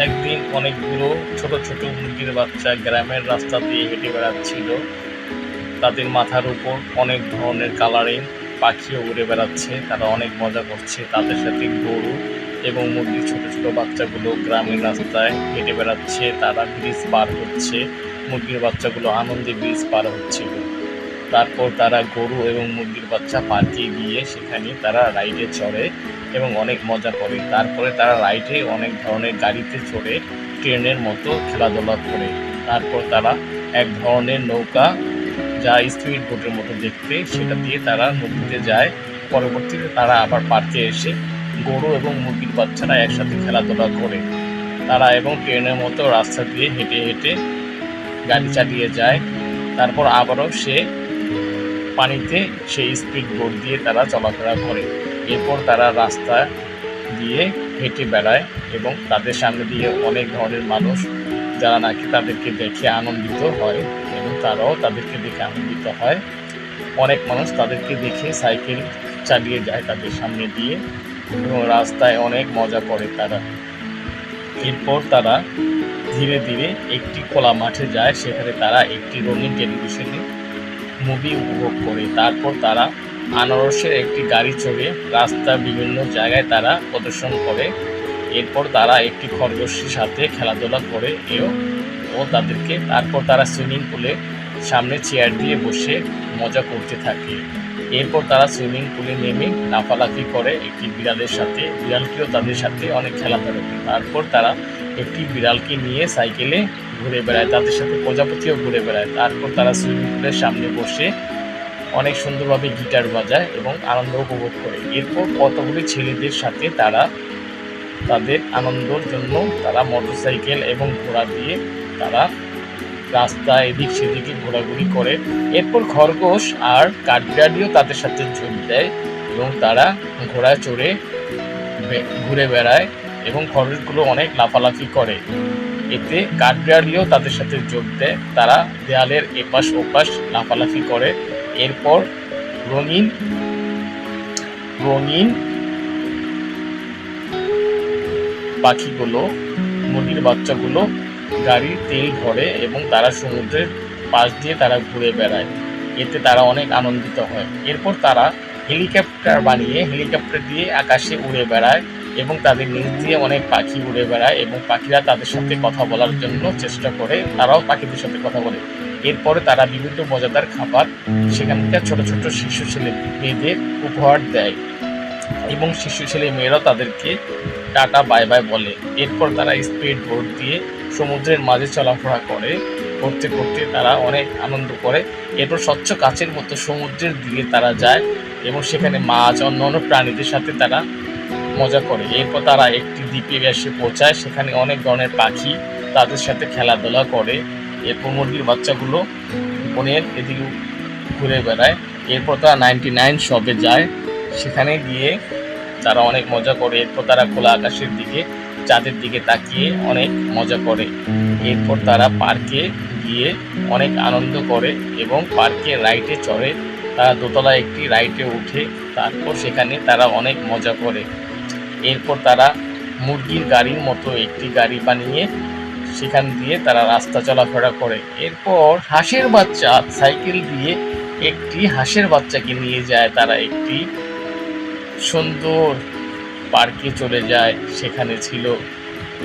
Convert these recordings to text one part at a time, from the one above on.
একদিন অনেকগুলো ছোট ছোট মুরগির বাচ্চা গ্রামের রাস্তা দিয়ে হেঁটে বেড়াচ্ছিল। তাদের মাথার উপর অনেক ধরনের কালারিং পাখিও উড়ে বেড়াচ্ছে। তারা অনেক মজা করছে। তাদের সাথে গরু এবং মুরগির ছোট ছোট বাচ্চাগুলো গ্রামের রাস্তায় হেঁটে বেড়াচ্ছে। তারা ব্রিজ পার হচ্ছে। মুরগির বাচ্চাগুলো আনন্দে ব্রিজ পার হচ্ছিল। তারপর তারা গরু এবং মুরগির বাচ্চা পার্কে গিয়ে সেখানে তারা রাইডে চড়ে এবং অনেক মজা করে। তারপরে তারা রাইডে অনেক ধরনের গাড়িতে চড়ে ট্রেনের মতো খেলাধুলা করে। তারপর তারা এক ধরনের নৌকা, যা স্পিড বোটের মতো দেখতে, সেটা দিয়ে তারা নদীতে যায়। পরবর্তীতে তারা আবার পার্কে এসে গরু এবং মুরগির বাচ্চারা একসাথে খেলাধুলা করে। তারা এবং ট্রেনের মতো রাস্তা দিয়ে হেঁটে হেঁটে গাড়ি চালিয়ে যায়। তারপর আবারও পানিতে সেই স্পিড বোট দিয়ে তারা চলাফেরা করে। এরপর তারা রাস্তা দিয়ে হেঁটে বেড়ায় এবং তাদের সামনে দিয়ে অনেক ধরনের মানুষ, যারা নাকি তাদেরকে দেখে আনন্দিত হয় এবং তারাও তাদেরকে দেখে আনন্দিত হয়। অনেক মানুষ তাদেরকে দেখে সাইকেল চালিয়ে যায় তাদের সামনে দিয়ে এবং রাস্তায় অনেক মজা করে তারা। এরপর তারা ধীরে ধীরে একটি খোলা মাঠে যায়। সেখানে তারা একটি রঙিন টেলিভিশনে মুভি উপভোগ করে। তারপর তারা আনারসের একটি গাড়ি চড়ে রাস্তার বিভিন্ন জায়গায় তারা প্রদর্শন করে। এরপর তারা একটি খরগোশের সাথে খেলাধুলা করে তারপর তারা সুইমিং পুলে সামনে চেয়ার দিয়ে বসে মজা করতে থাকে। এরপর তারা সুইমিং পুলে নেমে লাফালাফি করে একটি বিড়ালের সাথে। বিড়ালটিও তাদের সাথে অনেক খেলাধুলা করে। তারপর তারা একটি বিড়ালকে নিয়ে সাইকেলে ঘুরে বেড়ায়, তাদের সাথে প্রজাপতিও ঘুরে বেড়ায়। তারপর তারা সুইমিং পুলের সামনে বসে অনেক সুন্দরভাবে গিটার বাজায় এবং আনন্দ উপভোগ করে। এরপর কতগুলি ছেলেদের সাথে তারা তাদের আনন্দের জন্য তারা মোটরসাইকেল এবং ঘোড়া দিয়ে তারা রাস্তা এদিক সেদিকে ঘোরাঘুরি করে। এরপর খরগোশ আর কাঠবিড়ালিও তাদের সাথে যোগ দেয় এবং তারা ঘোড়ায় চড়ে ঘুরে বেড়ায় এবং খরগোশগুলো অনেক লাফালাফি করে। এতে কাঠবিড়ালিও তাদের সাথে যোগ দেয়। তারা দেয়ালের এপাশ ওপাশ লাফালাফি করে। এরপর রঙিন রঙিন পাখিগুলো, মুরগির বাচ্চাগুলো গাড়ির তেল ভরে এবং তারা সমুদ্রের পাশ দিয়ে তারা ঘুরে বেড়ায়। এতে তারা অনেক আনন্দিত হয়। এরপর তারা হেলিকপ্টার বানিয়ে হেলিকপ্টার দিয়ে আকাশে উড়ে বেড়ায় এবং তাদের নিচ দিয়ে অনেক পাখি উড়ে বেড়ায় এবং পাখিরা তাদের সাথে কথা বলার জন্য চেষ্টা করে। তারাও পাখিদের সাথে কথা বলে। এরপরে তারা বিভিন্ন মজাদার খাবার সেখানকার ছোট ছোট শিশু ছেলে মেয়েদের উপহার দেয় এবং শিশু ছেলে মেয়েরাও তাদেরকে টাটা বাই বাই বলে। এরপর তারা স্পিড বোট দিয়ে সমুদ্রের মাঝে চলাফেরা করে। করতে করতে তারা অনেক আনন্দ করে। এরপর স্বচ্ছ কাচের মতো সমুদ্রের দিকে তারা যায় এবং সেখানে মাছ অন্যান্য প্রাণীদের সাথে তারা মজা করে। এরপর তারা একটি দ্বীপে এসে পৌঁছায়। সেখানে অনেক ধরনের পাখি তাদের সাথে খেলাধুলা করে। এরপর মুরগির বাচ্চাগুলো বনের এদিকে ঘুরে বেড়ায়। এরপর তারা 99 শপে যায়। সেখানে গিয়ে তারা অনেক মজা করে। এরপর তারা খোলা আকাশের দিকে, চাঁদের দিকে তাকিয়ে অনেক মজা করে। এরপর তারা পার্কে গিয়ে অনেক আনন্দ করে এবং পার্কে রাইডে চড়ে। তারা দোতলা একটি রাইডে উঠে। তারপর সেখানে তারা অনেক মজা করে। এরপর তারা মুরগির গাড়ির মতো একটি গাড়ি বানিয়ে সেখান দিয়ে তারা রাস্তা চলাফেরা করে। এরপর হাঁসের বাচ্চা সাইকেল দিয়ে একটি হাঁসের বাচ্চাকে নিয়ে যায়। তারা একটি সুন্দর পার্কে চলে যায়, সেখানে ছিল।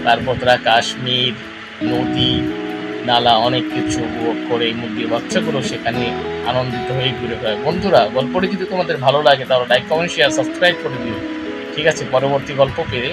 তারপর তারা কাশ্মীর, নদী, নালা অনেক কিছু উপভোগ করে। মুরগির বাচ্চাগুলো সেখানে আনন্দিত হয়ে ঘুরে বেড়ায়। বন্ধুরা, গল্পটি যদি তোমাদের ভালো লাগে তাহলে লাইক, কমেন্ট, শেয়ার, সাবস্ক্রাইব করে দিও। ঠিক আছে, পরবর্তী গল্প পেয়ে